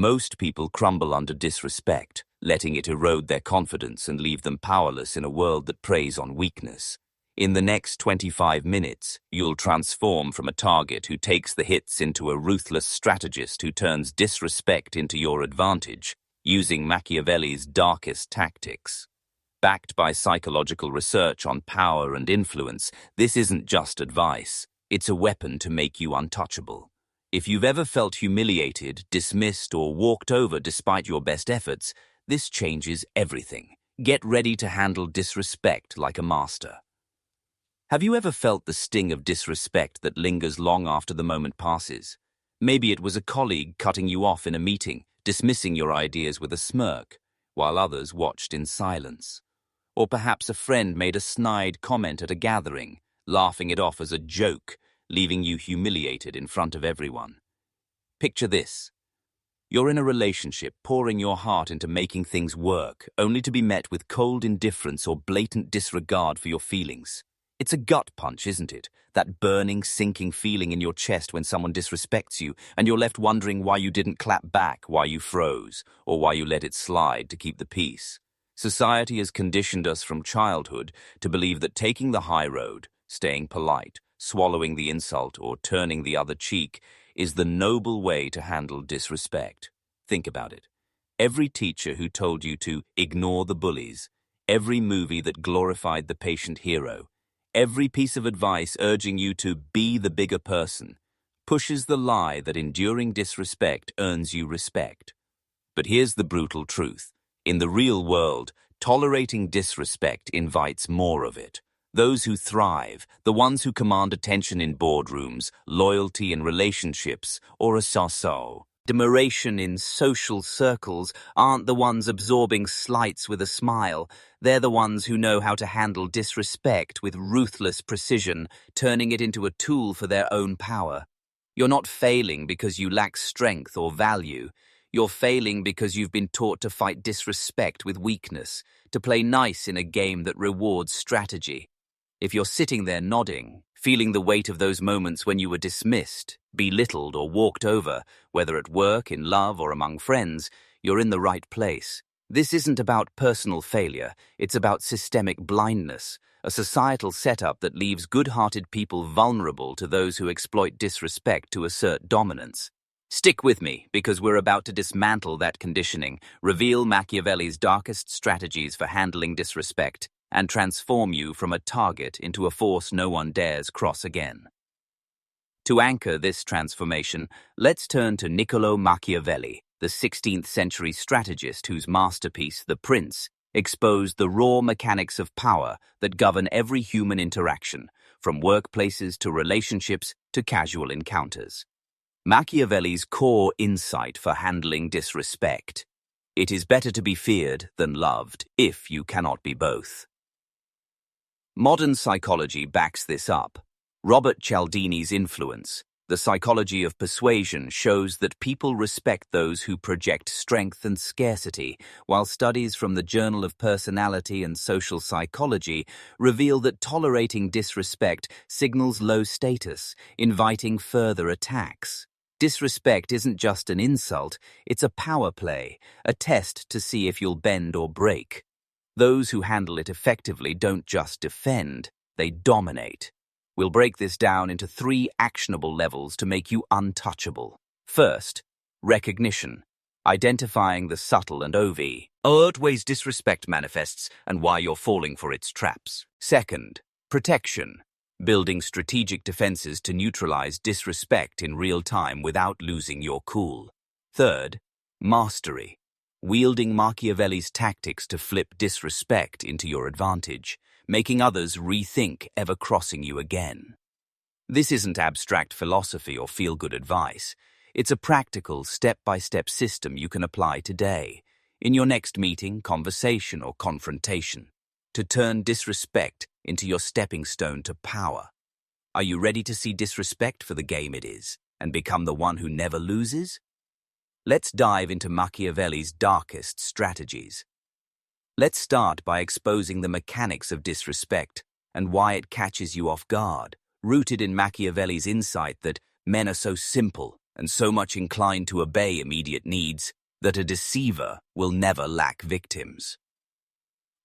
Most people crumble under disrespect, letting it erode their confidence and leave them powerless in a world that preys on weakness. In the next 25 minutes, you'll transform from a target who takes the hits into a ruthless strategist who turns disrespect into your advantage, using Machiavelli's darkest tactics. Backed by psychological research on power and influence, this isn't just advice. It's a weapon to make you untouchable. If you've ever felt humiliated, dismissed, or walked over despite your best efforts, this changes everything. Get ready to handle disrespect like a master. Have you ever felt the sting of disrespect that lingers long after the moment passes? Maybe it was a colleague cutting you off in a meeting, dismissing your ideas with a smirk, while others watched in silence. Or perhaps a friend made a snide comment at a gathering, laughing it off as a joke, leaving you humiliated in front of everyone. Picture this. You're in a relationship, pouring your heart into making things work, only to be met with cold indifference or blatant disregard for your feelings. It's a gut punch, isn't it? That burning, sinking feeling in your chest when someone disrespects you, and you're left wondering why you didn't clap back, why you froze, or why you let it slide to keep the peace. Society has conditioned us from childhood to believe that taking the high road, staying polite, swallowing the insult, or turning the other cheek is the noble way to handle disrespect. Think about it. Every teacher who told you to ignore the bullies, every movie that glorified the patient hero, every piece of advice urging you to be the bigger person, pushes the lie that enduring disrespect earns you respect. But here's the brutal truth. In the real world, tolerating disrespect invites more of it. Those who thrive, the ones who command attention in boardrooms, loyalty in relationships, or a so-so, admiration in social circles, aren't the ones absorbing slights with a smile. They're the ones who know how to handle disrespect with ruthless precision, turning it into a tool for their own power. You're not failing because you lack strength or value. You're failing because you've been taught to fight disrespect with weakness, to play nice in a game that rewards strategy. If you're sitting there nodding, feeling the weight of those moments when you were dismissed, belittled, or walked over, whether at work, in love, or among friends, you're in the right place. This isn't about personal failure, it's about systemic blindness, a societal setup that leaves good-hearted people vulnerable to those who exploit disrespect to assert dominance. Stick with me, because we're about to dismantle that conditioning, reveal Machiavelli's darkest strategies for handling disrespect, and transform you from a target into a force no one dares cross again. To anchor this transformation, let's turn to Niccolò Machiavelli, the 16th century strategist whose masterpiece, The Prince, exposed the raw mechanics of power that govern every human interaction, from workplaces to relationships to casual encounters. Machiavelli's core insight for handling disrespect: it is better to be feared than loved, if you cannot be both. Modern psychology backs this up. Robert Cialdini's influence, The Psychology of Persuasion, shows that people respect those who project strength and scarcity, while studies from the Journal of Personality and Social Psychology reveal that tolerating disrespect signals low status, inviting further attacks. Disrespect isn't just an insult, it's a power play, a test to see if you'll bend or break. Those who handle it effectively don't just defend, they dominate. We'll break this down into 3 actionable levels to make you untouchable. First, recognition, identifying the subtle and overt ways disrespect manifests and why you're falling for its traps. Second, protection, building strategic defenses to neutralize disrespect in real time without losing your cool. Third, mastery, wielding Machiavelli's tactics to flip disrespect into your advantage, making others rethink ever crossing you again. This isn't abstract philosophy or feel-good advice. It's a practical, step-by-step system you can apply today, in your next meeting, conversation, or confrontation, to turn disrespect into your stepping stone to power. Are you ready to see disrespect for the game it is, and become the one who never loses? Let's dive into Machiavelli's darkest strategies. Let's start by exposing the mechanics of disrespect and why it catches you off guard, rooted in Machiavelli's insight that men are so simple, and so much inclined to obey immediate needs that a deceiver will never lack victims.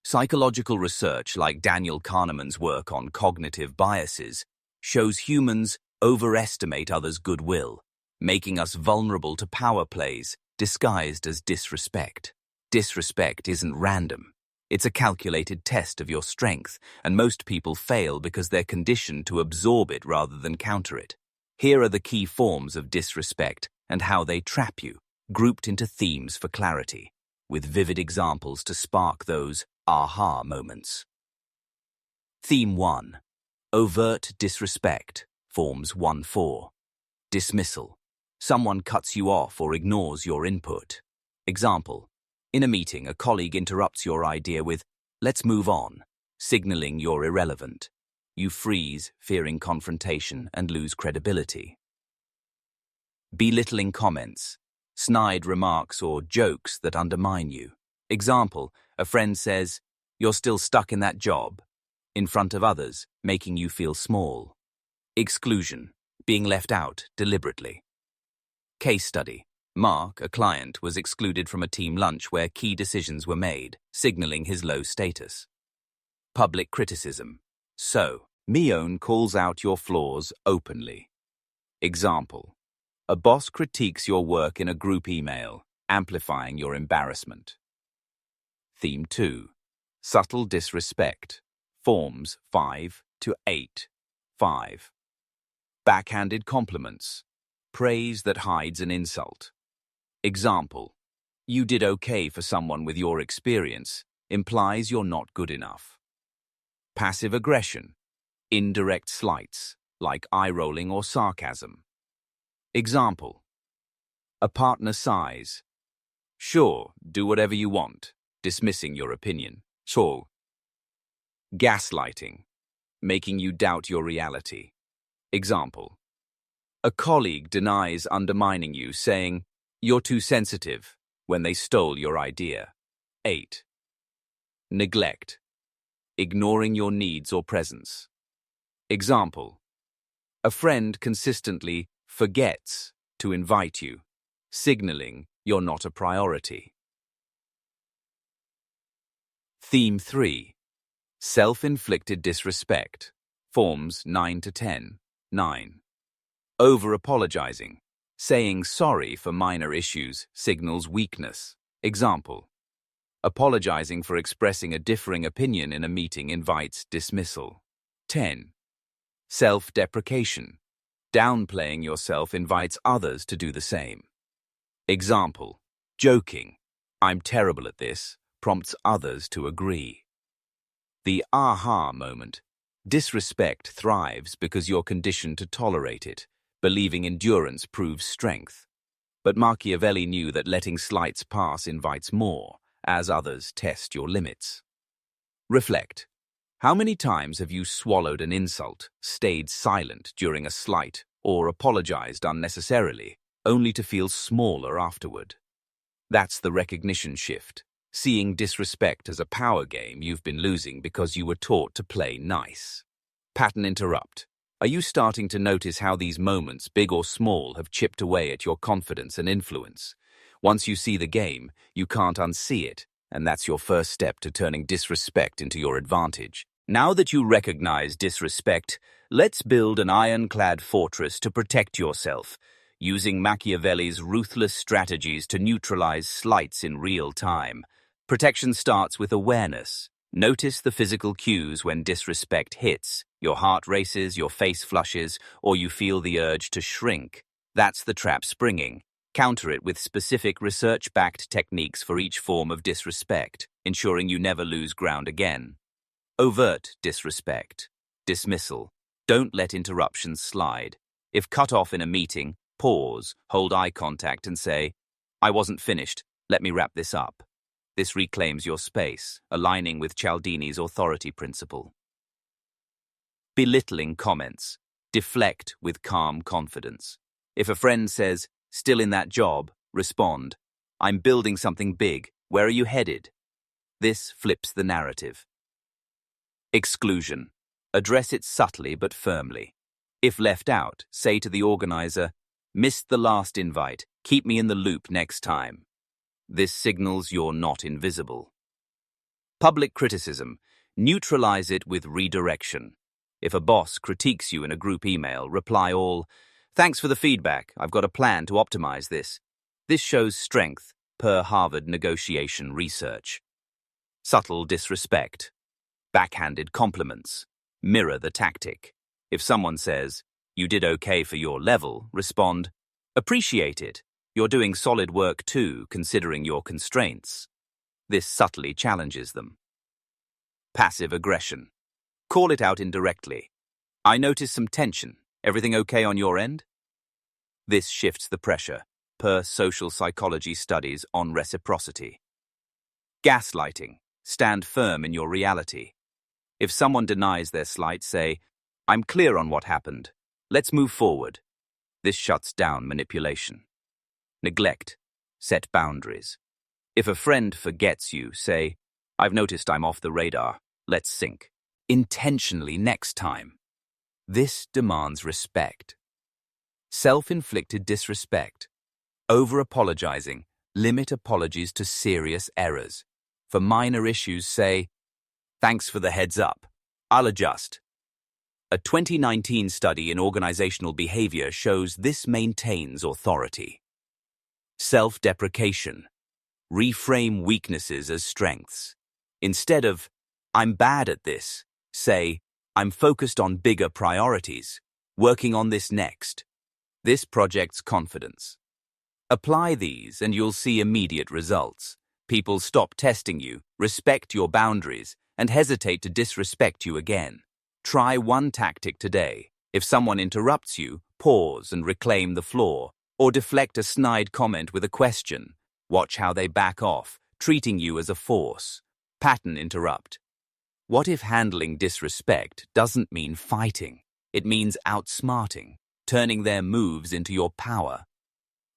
Psychological research like Daniel Kahneman's work on cognitive biases shows humans overestimate others' goodwill, making us vulnerable to power plays disguised as disrespect. Disrespect isn't random. It's a calculated test of your strength, and most people fail because they're conditioned to absorb it rather than counter it. Here are the key forms of disrespect and how they trap you, grouped into themes for clarity, with vivid examples to spark those aha moments. Theme 1. Overt disrespect, forms 1-4. Dismissal. Someone cuts you off or ignores your input. Example. In a meeting, a colleague interrupts your idea with, "Let's move on," signaling you're irrelevant. You freeze, fearing confrontation, and lose credibility. Belittling comments. Snide remarks or jokes that undermine you. Example, a friend says, "You're still stuck in that job," in front of others, making you feel small. Exclusion. Being left out deliberately. Case study. Mark, a client, was excluded from a team lunch where key decisions were made, signaling his low status. Public criticism. So, Mion calls out your flaws openly. Example. A boss critiques your work in a group email, amplifying your embarrassment. Theme 2. Subtle disrespect. Forms 5-8. 5. Backhanded compliments. Praise that hides an insult. Example. You did okay for someone with your experience, implies you're not good enough. Passive aggression. Indirect slights, like eye-rolling or sarcasm. Example. A partner sighs. Sure, do whatever you want, dismissing your opinion. Sure. Gaslighting. Making you doubt your reality. Example. A colleague denies undermining you, saying, "You're too sensitive," when they stole your idea. 8. Neglect. Ignoring your needs or presence. Example. A friend consistently forgets to invite you, signaling you're not a priority. Theme 3. Self-inflicted disrespect. Forms 9-10. 9. Over-apologizing. Saying sorry for minor issues signals weakness. Example. Apologizing for expressing a differing opinion in a meeting invites dismissal. 10. Self-deprecation. Downplaying yourself invites others to do the same. Example. Joking. I'm terrible at this, prompts others to agree. The aha moment. Disrespect thrives because you're conditioned to tolerate it, believing endurance proves strength. But Machiavelli knew that letting slights pass invites more, as others test your limits. Reflect. How many times have you swallowed an insult, stayed silent during a slight, or apologized unnecessarily, only to feel smaller afterward? That's the recognition shift, seeing disrespect as a power game you've been losing because you were taught to play nice. Pattern interrupt. Are you starting to notice how these moments, big or small, have chipped away at your confidence and influence? Once you see the game, you can't unsee it, and that's your first step to turning disrespect into your advantage. Now that you recognize disrespect, let's build an ironclad fortress to protect yourself, using Machiavelli's ruthless strategies to neutralize slights in real time. Protection starts with awareness. Notice the physical cues when disrespect hits. Your heart races, your face flushes, or you feel the urge to shrink. That's the trap springing. Counter it with specific research-backed techniques for each form of disrespect, ensuring you never lose ground again. Overt disrespect. Dismissal. Don't let interruptions slide. If cut off in a meeting, pause, hold eye contact and say, "I wasn't finished, let me wrap this up." This reclaims your space, aligning with Cialdini's authority principle. Belittling comments. Deflect with calm confidence. If a friend says, "Still in that job," respond, "I'm building something big. Where are you headed?" This flips the narrative. Exclusion. Address it subtly but firmly. If left out, say to the organizer, Missed the last invite. Keep me in the loop next time. This signals you're not invisible. Public criticism. Neutralize it with redirection. If a boss critiques you in a group email, reply all, "Thanks for the feedback. I've got a plan to optimize this." This shows strength, per Harvard negotiation research. Subtle disrespect. Backhanded compliments. Mirror the tactic. If someone says, "You did okay for your level," respond, "Appreciate it. You're doing solid work too, considering your constraints." This subtly challenges them. Passive aggression. Call it out indirectly. "I noticed some tension. Everything okay on your end?" This shifts the pressure, per social psychology studies on reciprocity. Gaslighting. Stand firm in your reality. If someone denies their slight, say, "I'm clear on what happened. Let's move forward." This shuts down manipulation. Neglect. Set boundaries. If a friend forgets you, say, "I've noticed I'm off the radar. Let's sync intentionally next time." This demands respect. Self-inflicted disrespect. Over-apologizing. Limit apologies to serious errors. For minor issues, say, "Thanks for the heads up. I'll adjust." A 2019 study in organizational behavior shows this maintains authority. Self-deprecation. Reframe weaknesses as strengths. Instead of, "I'm bad at this," say, "I'm focused on bigger priorities, working on this next." This projects confidence. Apply these and you'll see immediate results. People stop testing you, respect your boundaries, and hesitate to disrespect you again. Try one tactic today. If someone interrupts you, pause and reclaim the floor, or deflect a snide comment with a question. Watch how they back off, treating you as a force. Pattern interrupt. What if handling disrespect doesn't mean fighting? It means outsmarting, turning their moves into your power.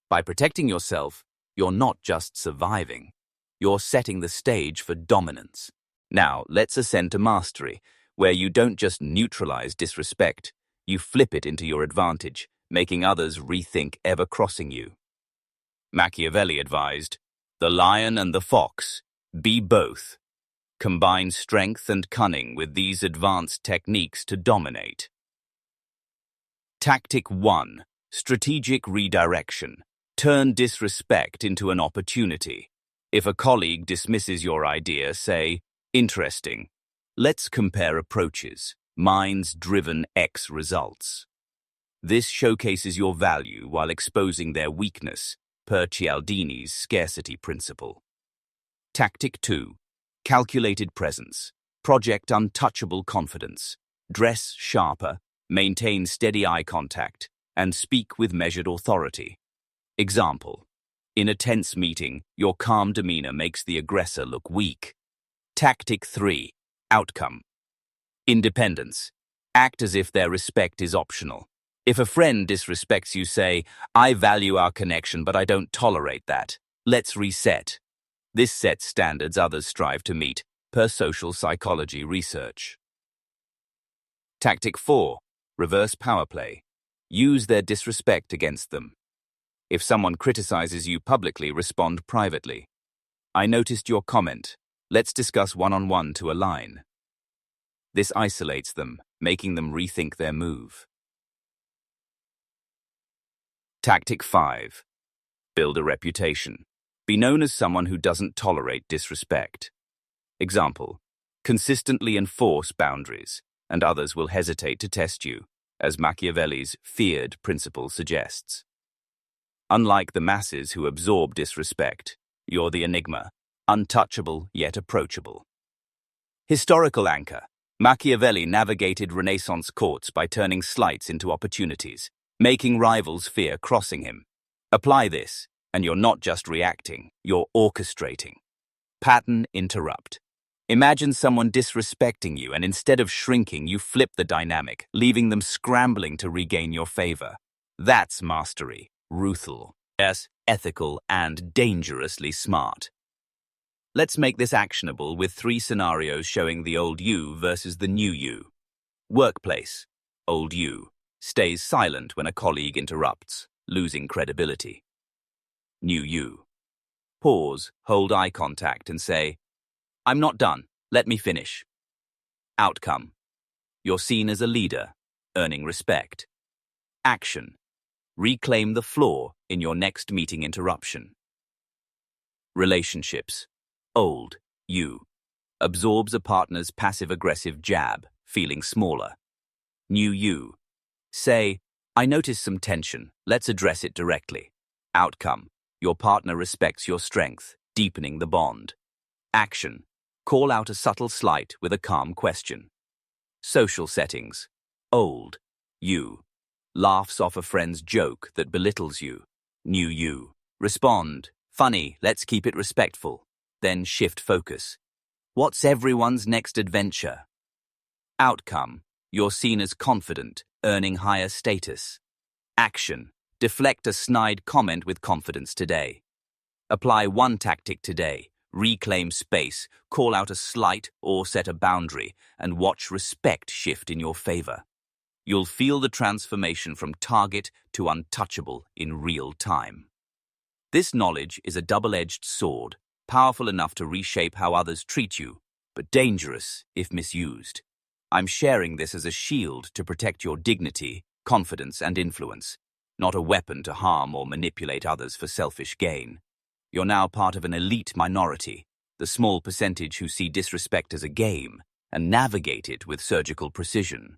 By protecting yourself, you're not just surviving. You're setting the stage for dominance. Now, let's ascend to mastery, where you don't just neutralize disrespect, you flip it into your advantage, making others rethink ever crossing you. Machiavelli advised, "The lion and the fox, be both. Combine strength and cunning with these advanced techniques to dominate." Tactic 1. Strategic redirection. Turn disrespect into an opportunity. If a colleague dismisses your idea, say, "Interesting. Let's compare approaches. Mine's driven X results." This showcases your value while exposing their weakness, per Cialdini's scarcity principle. Tactic 2. Calculated presence. Project untouchable confidence. Dress sharper, maintain steady eye contact, and speak with measured authority. Example. In a tense meeting, your calm demeanor makes the aggressor look weak. Tactic 3. Outcome. Independence. Act as if their respect is optional. If a friend disrespects you, say, "I value our connection, but I don't tolerate that. Let's reset." This sets standards others strive to meet, per social psychology research. Tactic 4. Reverse power play. Use their disrespect against them. If someone criticizes you publicly, respond privately. "I noticed your comment. Let's discuss one-on-one to align." This isolates them, making them rethink their move. Tactic 5. Build a reputation. Be known as someone who doesn't tolerate disrespect. Example. Consistently enforce boundaries, and others will hesitate to test you, as Machiavelli's feared principle suggests. Unlike the masses who absorb disrespect, you're the enigma, untouchable yet approachable. Historical anchor. Machiavelli navigated Renaissance courts by turning slights into opportunities, making rivals fear crossing him. Apply this, and you're not just reacting, you're orchestrating. Pattern interrupt. Imagine someone disrespecting you, and instead of shrinking, you flip the dynamic, leaving them scrambling to regain your favor. That's mastery. Ruthless, ethical, and dangerously smart. Let's make this actionable with 3 scenarios showing the old you versus the new you. Workplace. Old you. Stays silent when a colleague interrupts. losing credibility. New you. Pause, hold eye contact and say, "I'm not done, let me finish." Outcome. You're seen as a leader, earning respect. Action. Reclaim the floor in your next meeting interruption. Relationships. Old you. Absorbs a partner's passive-aggressive jab, feeling smaller. New you. Say, "I noticed some tension, let's address it directly." Outcome. Your partner respects your strength, deepening the bond. Action. Call out a subtle slight with a calm question. Social settings. Old you. Laughs off a friend's joke that belittles you. New you. Respond, "Funny, let's keep it respectful." Then shift focus. What's everyone's next adventure? Outcome. You're seen as confident, earning higher status. Action. Deflect a snide comment with confidence today. Apply one tactic today. Reclaim space, call out a slight or set a boundary, and watch respect shift in your favor. You'll feel the transformation from target to untouchable in real time. This knowledge is a double-edged sword, powerful enough to reshape how others treat you, but dangerous if misused. I'm sharing this as a shield to protect your dignity, confidence, and influence, not a weapon to harm or manipulate others for selfish gain. You're now part of an elite minority, the small percentage who see disrespect as a game and navigate it with surgical precision.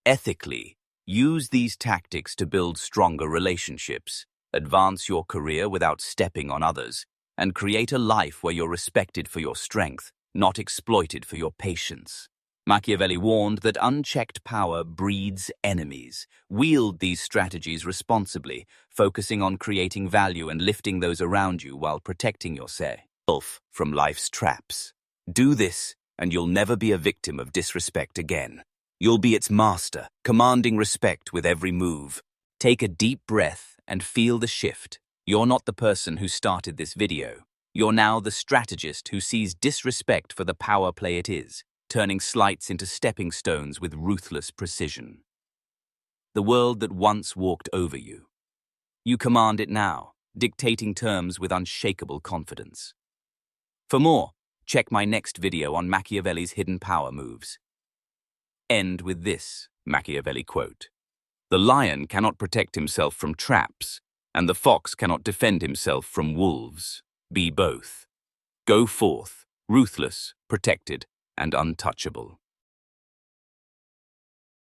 Ethically, use these tactics to build stronger relationships, advance your career without stepping on others, and create a life where you're respected for your strength, not exploited for your patience. Machiavelli warned that unchecked power breeds enemies. Wield these strategies responsibly, focusing on creating value and lifting those around you while protecting yourself from life's traps. Do this, and you'll never be a victim of disrespect again. You'll be its master, commanding respect with every move. Take a deep breath and feel the shift. You're not the person who started this video. You're now the strategist who sees disrespect for the power play it is, turning slights into stepping stones with ruthless precision. The world that once walked over you. You command it now, dictating terms with unshakable confidence. For more, check my next video on Machiavelli's hidden power moves. End with this Machiavelli quote: "The lion cannot protect himself from traps, and the fox cannot defend himself from wolves. Be both. Go forth, ruthless, protected, and untouchable."